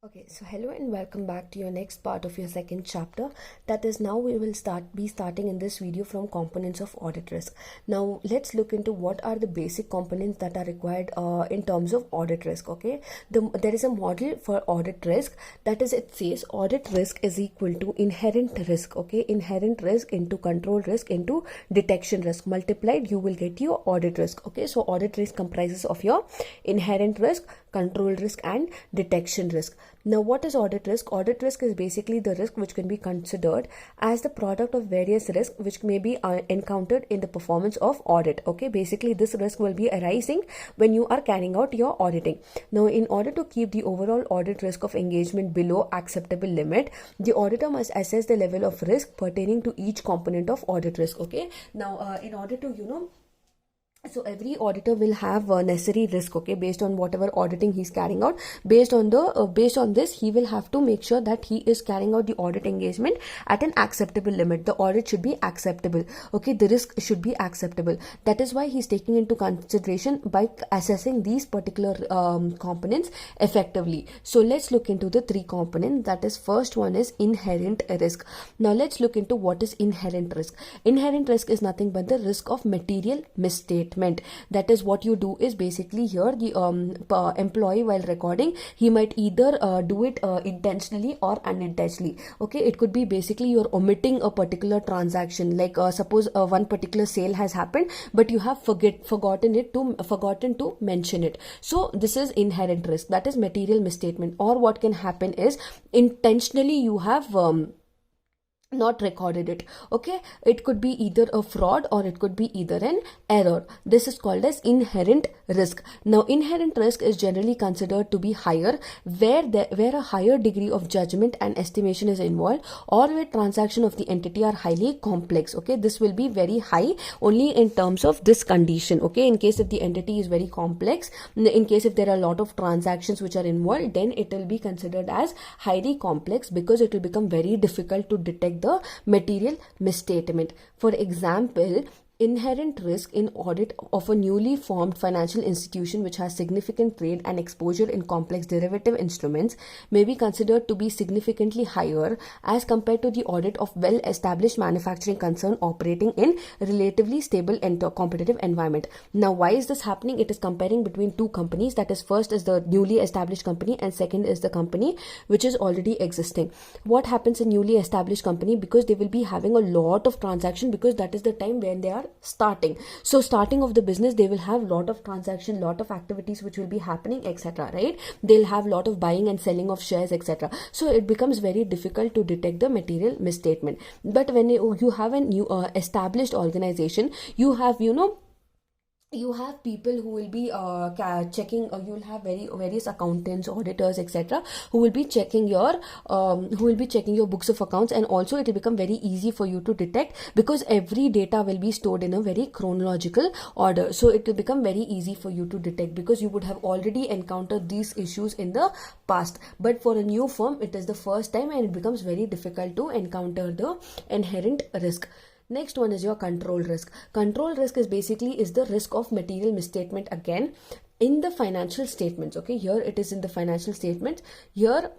Okay, so hello and welcome back to your next part of your second chapter. That is, now we will be starting in this video from components of audit risk. Now let's look into what are the basic components that are required in terms of audit risk. Okay, there is a model for audit risk. That is, it says audit risk is equal to inherent risk. Okay, inherent risk into control risk into detection risk multiplied, you will get your audit risk. Okay, so audit risk comprises of your inherent risk, control risk and detection risk. Now, what is audit risk? Audit risk is basically the risk which can be considered as the product of various risks which may be encountered in the performance of audit. Okay, basically this risk will be arising when you are carrying out your auditing. Now, in order to keep the overall audit risk of engagement below acceptable limit, the auditor must assess the level of risk pertaining to each component of audit risk. Okay, now in order to so every auditor will have a necessary risk, okay, based on whatever auditing he's carrying out. Based on this, he will have to make sure that he is carrying out the audit engagement at an acceptable limit. The audit should be acceptable, okay, the risk should be acceptable. That is why he's taking into consideration by assessing these particular components effectively. So let's look into the three components. That is, first one is inherent risk. Now let's look into what is inherent risk. Inherent risk is nothing but the risk of material misstatement. That is, what you do is basically here the employee, while recording, he might either do it intentionally or unintentionally. Okay, it could be basically you're omitting a particular transaction, like suppose one particular sale has happened but you have forgotten to mention it. So this is inherent risk, that is material misstatement. Or what can happen is intentionally you have not recorded it. Okay, it could be either a fraud or it could be either an error. This is called as inherent risk. Now inherent risk is generally considered to be higher where a higher degree of judgment and estimation is involved, or where transaction of the entity are highly complex. Okay, this will be very high only in terms of this condition. Okay, in case if the entity is very complex, in case if there are a lot of transactions which are involved, then it will be considered as highly complex, because it will become very difficult to detect the material misstatement. For example, inherent risk in audit of a newly formed financial institution which has significant trade and exposure in complex derivative instruments may be considered to be significantly higher as compared to the audit of well-established manufacturing concern operating in relatively stable and competitive environment. Now, why is this happening? It is comparing between two companies. That is, first is the newly established company and second is the company which is already existing. What happens in newly established company? Because they will be having a lot of transaction, because that is the time when they are starting. So starting of the business, they will have lot of transaction, lot of activities which will be happening, etc. Right? They'll have lot of buying and selling of shares, etc. So it becomes very difficult to detect the material misstatement. But when you have a new established organization, you have you have people who will be checking, or you will have various accountants, auditors, etc., who will be checking your books of accounts, and also it will become very easy for you to detect, because every data will be stored in a very chronological order. So it will become very easy for you to detect, because you would have already encountered these issues in the past. But for a new firm, it is the first time, and it becomes very difficult to encounter the inherent risk. Next one is your control risk. Control risk is the risk of material misstatement, again in the financial statements. Okay, here it is in the financial statements. Here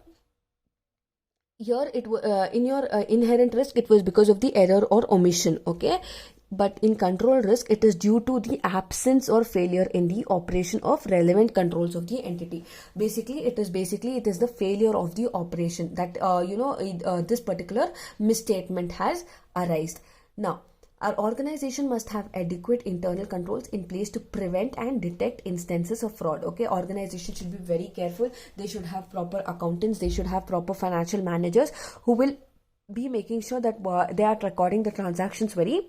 it in your inherent risk, it was because of the error or omission. Okay, but in control risk, it is due to the absence or failure in the operation of relevant controls of the entity. Basically it is the failure of the operation that this particular misstatement has arisen. Now, our organization must have adequate internal controls in place to prevent and detect instances of fraud. Okay, organization should be very careful. They should have proper accountants. They should have proper financial managers who will be making sure that they are recording the transactions very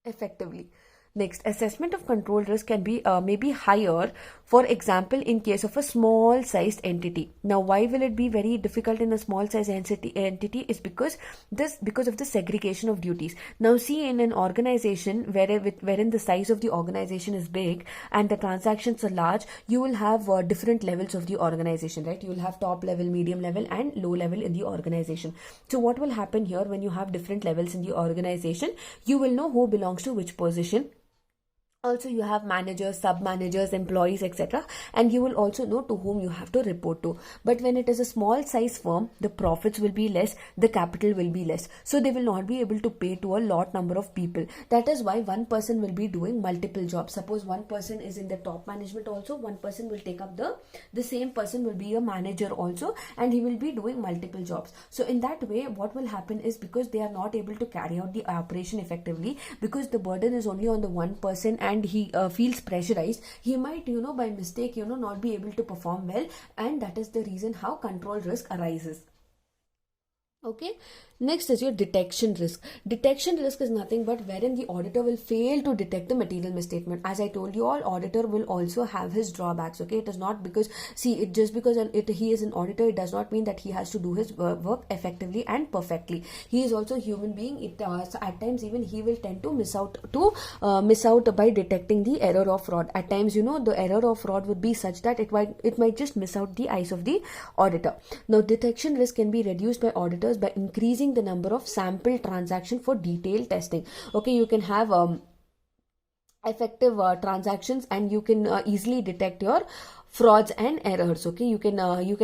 effectively. Next, assessment of control risk can be maybe higher, for example, in case of a small sized entity. Now, why will it be very difficult in a small sized entity is because of the segregation of duties. Now, see, in an organization wherein the size of the organization is big and the transactions are large, you will have different levels of the organization, right? You will have top level, medium level and low level in the organization. So what will happen here, when you have different levels in the organization, you will know who belongs to which position, Also, you have managers, sub managers, employees, etc., and you will also know to whom you have to report to. But when it is a small size firm, the profits will be less, the capital will be less, so they will not be able to pay to a lot number of people. That is why one person will be doing multiple jobs. Suppose one person is in the top management, also one person will take up the same person will be a manager also, and he will be doing multiple jobs. So in that way, what will happen is, because they are not able to carry out the operation effectively, because the burden is only on the one person and he feels pressurized, he might, by mistake, not be able to perform well, and that is the reason how control risk arises. Okay, next is your detection risk. Detection risk is nothing but wherein the auditor will fail to detect the material misstatement. As I told you all, auditor will also have his drawbacks. Okay, it is not because, see, it just because he is an auditor, it does not mean that he has to do his work effectively and perfectly. He is also a human being. At times even he will tend to miss out by detecting the error of fraud. At times, the error of fraud would be such that it might just miss out the eyes of the auditor. Now, detection risk can be reduced by auditors by increasing the number of sample transaction for detailed testing. Okay, you can have effective transactions, and you can easily detect your frauds and errors. Okay, you can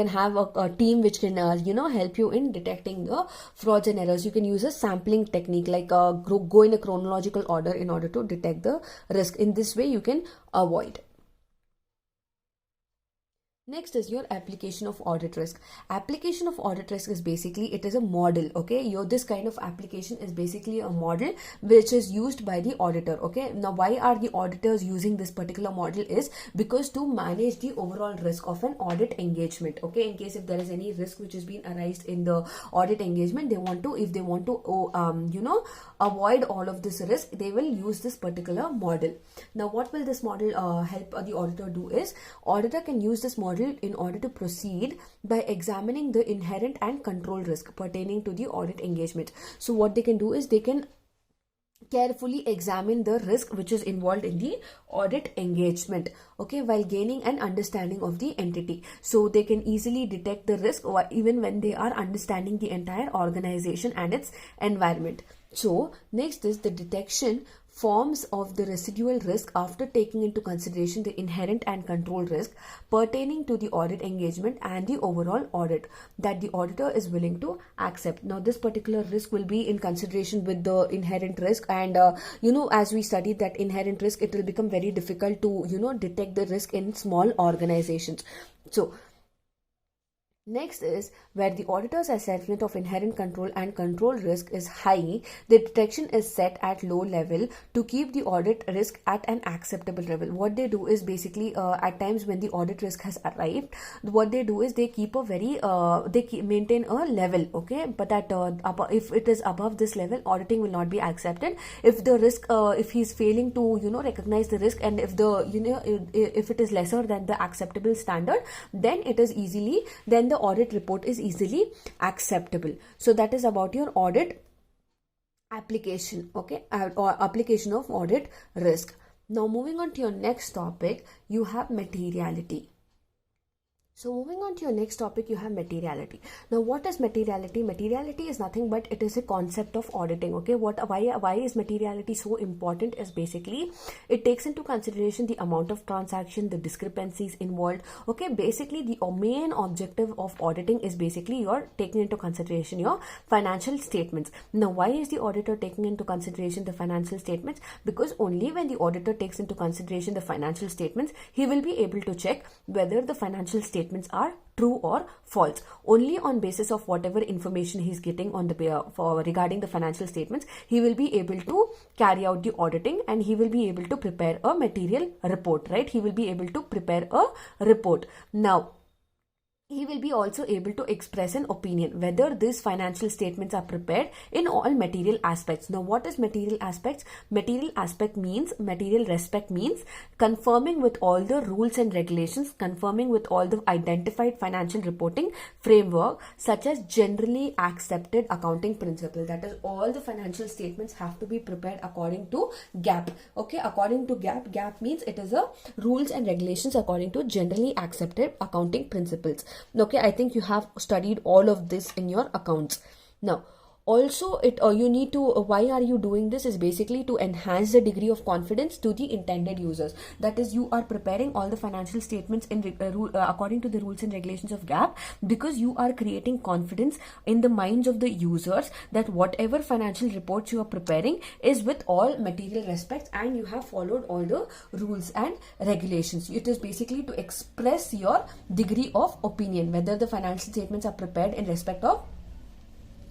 have a team which can help you in detecting the frauds and errors. You can use a sampling technique, like go in a chronological order in order to detect the risk. In this way you can avoid. Next is your application of audit risk. Application of audit risk is basically, it is a model. Okay, this kind of application is basically a model which is used by the auditor. Okay, now why are the auditors using this particular model is because to manage the overall risk of an audit engagement. Okay, in case if there is any risk which has been arised in the audit engagement, if they want to avoid all of this risk, they will use this particular model. Now what will this model help the auditor do is, auditor can use this model in order to proceed by examining the inherent and control risk pertaining to the audit engagement. So what they can do is, they can carefully examine the risk which is involved in the audit engagement, okay, while gaining an understanding of the entity. So they can easily detect the risk even when they are understanding the entire organization and its environment. So next is the detection forms of the residual risk after taking into consideration the inherent and control risk pertaining to the audit engagement and the overall audit that the auditor is willing to accept. Now this particular risk will be in consideration with the inherent risk, and as we studied that inherent risk, it will become very difficult to detect the risk in small organizations. So next is where the auditor's assessment of inherent control and control risk is high, the detection is set at low level to keep the audit risk at an acceptable level. What they do is basically at times when the audit risk has arrived, what they do is they keep a very maintain a level, okay, but that if it is above this level, auditing will not be accepted. If the risk if he is failing to recognize the risk, and if the if it is lesser than the acceptable standard, then the audit report is easily acceptable. So that is about your audit application, okay, or application of audit risk. Now moving on to your next topic, you have materiality. So moving on to your next topic, you have materiality. Now what is materiality? Materiality is nothing but it is a concept of auditing. Okay, why is materiality so important is basically it takes into consideration the amount of transaction, the discrepancies involved. Okay, basically the main objective of auditing is basically you're taking into consideration your financial statements. Now why is the auditor taking into consideration the financial statements? Because only when the auditor takes into consideration the financial statements, he will be able to check whether the financial statements are true or false. Only on basis of whatever information he's getting on the regarding the financial statements, he will be able to carry out the auditing, and he will be able to prepare a material report, right? He will be able to prepare a report. Now he will be also able to express an opinion whether these financial statements are prepared in all material aspects. Now what is material aspects? Material respect means confirming with all the rules and regulations, confirming with all the identified financial reporting framework such as generally accepted accounting principle. That is, all the financial statements have to be prepared according to GAAP. Okay, according to GAAP means it is a rules and regulations according to generally accepted accounting principles. Okay, I think you have studied all of this in your accounts. Now Also, you need to why are you doing this is basically to enhance the degree of confidence to the intended users. That is, you are preparing all the financial statements according to the rules and regulations of GAAP, because you are creating confidence in the minds of the users that whatever financial reports you are preparing is with all material respects and you have followed all the rules and regulations. It is basically to express your degree of opinion whether the financial statements are prepared in respect of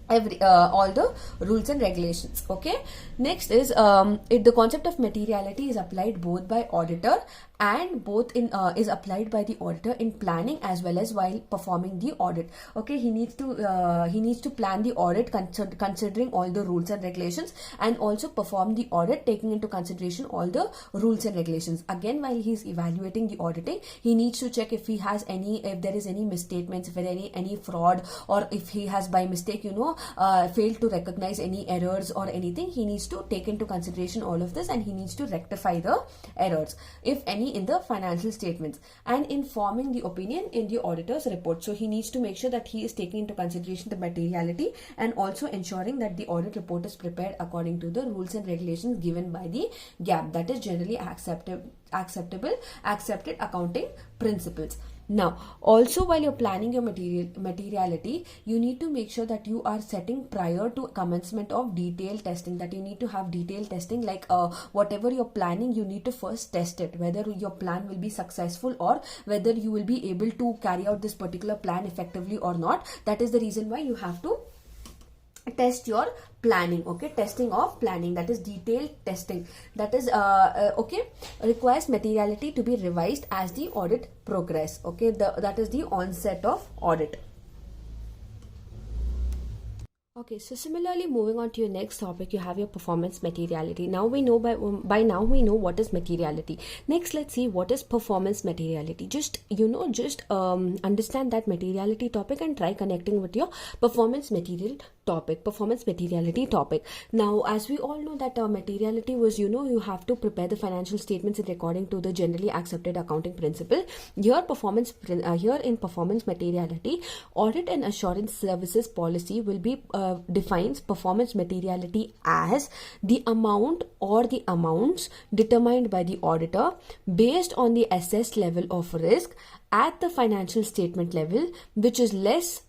all the rules and regulations. Okay, next is the concept of materiality is applied both by auditor and both in is applied by the auditor in planning as well as while performing the audit. Okay, he needs to plan the audit considering all the rules and regulations, and also perform the audit taking into consideration all the rules and regulations. Again, while he is evaluating the auditing, he needs to check if there is any misstatements, if there any fraud, or if he has by mistake failed to recognize any errors or anything. He needs to take into consideration all of this and he needs to rectify the errors, if any, in the financial statements, and informing the opinion in the auditor's report. So he needs to make sure that he is taking into consideration the materiality and also ensuring that the audit report is prepared according to the rules and regulations given by the GAAP, that is generally accepted accounting principles. Now, also while you're planning your materiality, you need to make sure that you are setting prior to commencement of detailed testing, that you need to have detailed testing, like whatever you're planning, you need to first test it, whether your plan will be successful or whether you will be able to carry out this particular plan effectively or not. That is the reason why you have to test your planning. Okay, testing of planning, that is detailed testing, that is requires materiality to be revised as the audit progress. Okay, that is the onset of audit. Okay, so similarly, moving on to your next topic, you have your performance materiality. Now we know by now we know what is materiality. Next, let's see what is performance materiality. Just understand that materiality topic and try connecting with your performance materiality topic. Now, as we all know that materiality was, you have to prepare the financial statements according to the generally accepted accounting principle. Here in performance materiality, audit and assurance services policy will be defines performance materiality as the amount or the amounts determined by the auditor based on the assessed level of risk at the financial statement level, which is less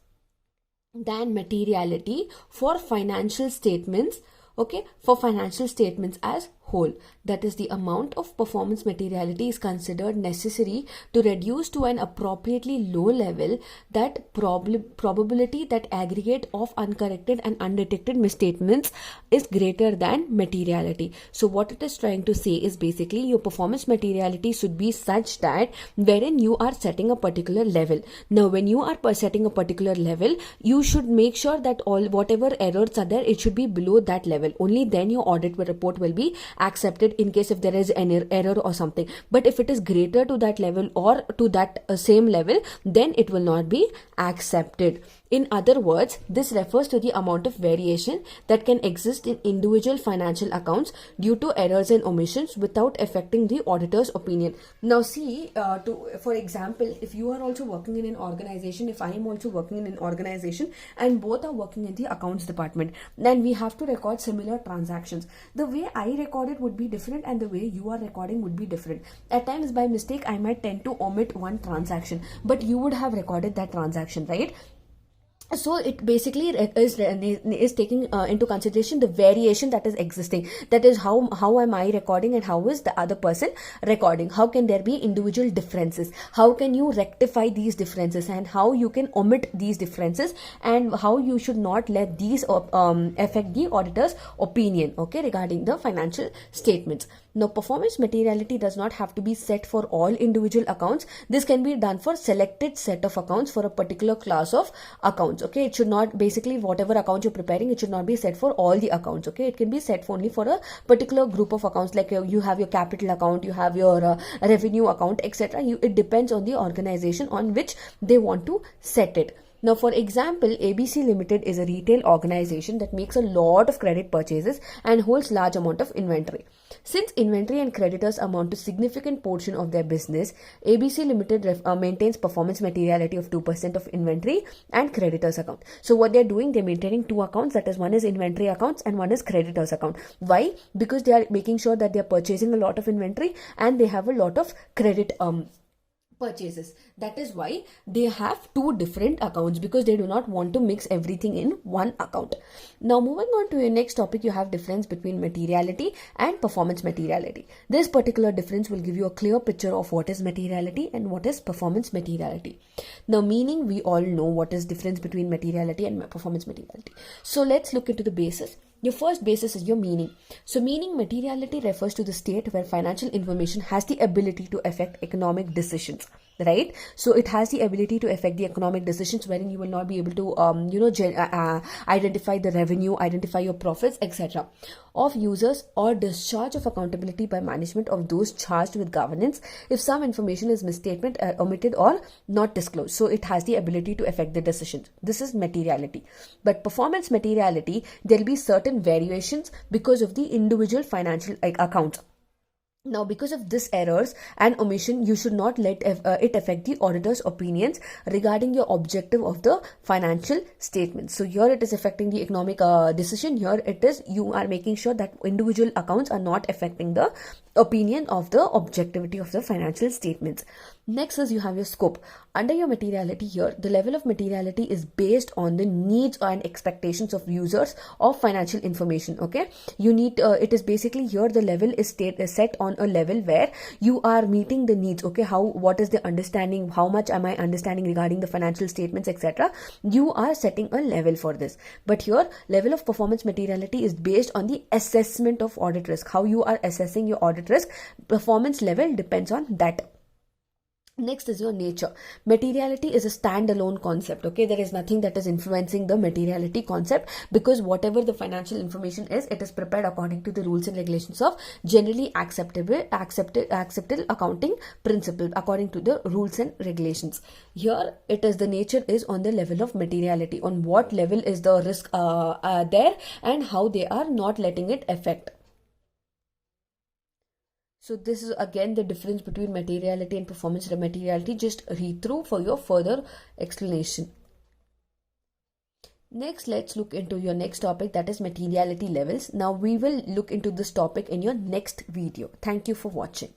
than materiality for financial statements. Okay, for financial statements as whole. That is, the amount of performance materiality is considered necessary to reduce to an appropriately low level that probability that aggregate of uncorrected and undetected misstatements is greater than materiality. So what it is trying to say is basically your performance materiality should be such that wherein you are setting a particular level. Now, when you are setting a particular level, you should make sure that whatever errors are there, it should be below that level. Only then your audit report will be accepted in case if there is an error or something. But if it is greater to that level or to that same level, then it will not be accepted. In other words, this refers to the amount of variation that can exist in individual financial accounts due to errors and omissions without affecting the auditor's opinion. Now see, for example, if you are also working in an organization, if I am also working in an organization and both are working in the accounts department, then we have to record similar transactions. The way I record it would be different and the way you are recording would be different. At times by mistake I might tend to omit one transaction, but you would have recorded that transaction, right? So it basically is taking into consideration the variation that is existing. That is, how am I recording and how is the other person recording? How can there be individual differences? How can you rectify these differences, and how you can omit these differences, and how you should not let these affect the auditor's opinion, okay, regarding the financial statements. Now, performance materiality does not have to be set for all individual accounts. This can be done for selected set of accounts for a particular class of accounts. Okay, it should not, basically whatever account you're preparing, it should not be set for all the accounts. Okay, it can be set only for a particular group of accounts, like you have your capital account, you have your revenue account, etc. It depends on the organization on which they want to set it. Now, for example, ABC Limited is a retail organization that makes a lot of credit purchases and holds large amount of inventory. Since inventory and creditors amount to significant portion of their business, ABC Limited maintains performance materiality of 2% of inventory and creditors account. So what they're doing, they're maintaining two accounts, that is one is inventory accounts and one is creditors account. Why? Because they are making sure that they're purchasing a lot of inventory and they have a lot of credit purchases. That is why they have two different accounts, because they do not want to mix everything in one account. Now moving on to your next topic, you have difference between materiality and performance materiality. This particular difference will give you a clear picture of what is materiality and what is performance materiality. Now meaning, we all know what is difference between materiality and performance materiality. So let's look into the basis. Your first basis is your meaning. So meaning, materiality refers to the state where financial information has the ability to affect economic decisions, right? So it has the ability to affect the economic decisions, wherein you will not be able to identify the revenue, identify your profits, etc. of users, or discharge of accountability by management of those charged with governance if some information is misstatement, omitted, or not disclosed. So it has the ability to affect the decisions. This is materiality. But performance materiality, there will be certain variations because of the individual financial accounts. Now, because of this errors and omission, you should not let it affect the auditor's opinions regarding your objective of the financial statements. So here it is affecting the economic decision. Here it is, you are making sure that individual accounts are not affecting the opinion of the objectivity of the financial statements. Next is you have your scope. Under your materiality here, the level of materiality is based on the needs and expectations of users of financial information. Okay, you need it is basically here the level is set on a level where you are meeting the needs. Okay, what is the understanding, how much am I understanding regarding the financial statements, etc. You are setting a level for this. But here level of performance materiality is based on the assessment of audit risk, how you are assessing your audit risk. Performance level depends on that. Next is your nature. Materiality is a standalone concept. Okay, there is nothing that is influencing the materiality concept, because whatever the financial information is, it is prepared according to the rules and regulations of generally accepted accounting principle, according to the rules and regulations. Here it is, the nature is on the level of materiality, on what level is the risk there and how they are not letting it affect. So this is again the difference between materiality and performance materiality. Just read through for your further explanation. Next, let's look into your next topic, that is materiality levels. Now we will look into this topic in your next video. Thank you for watching.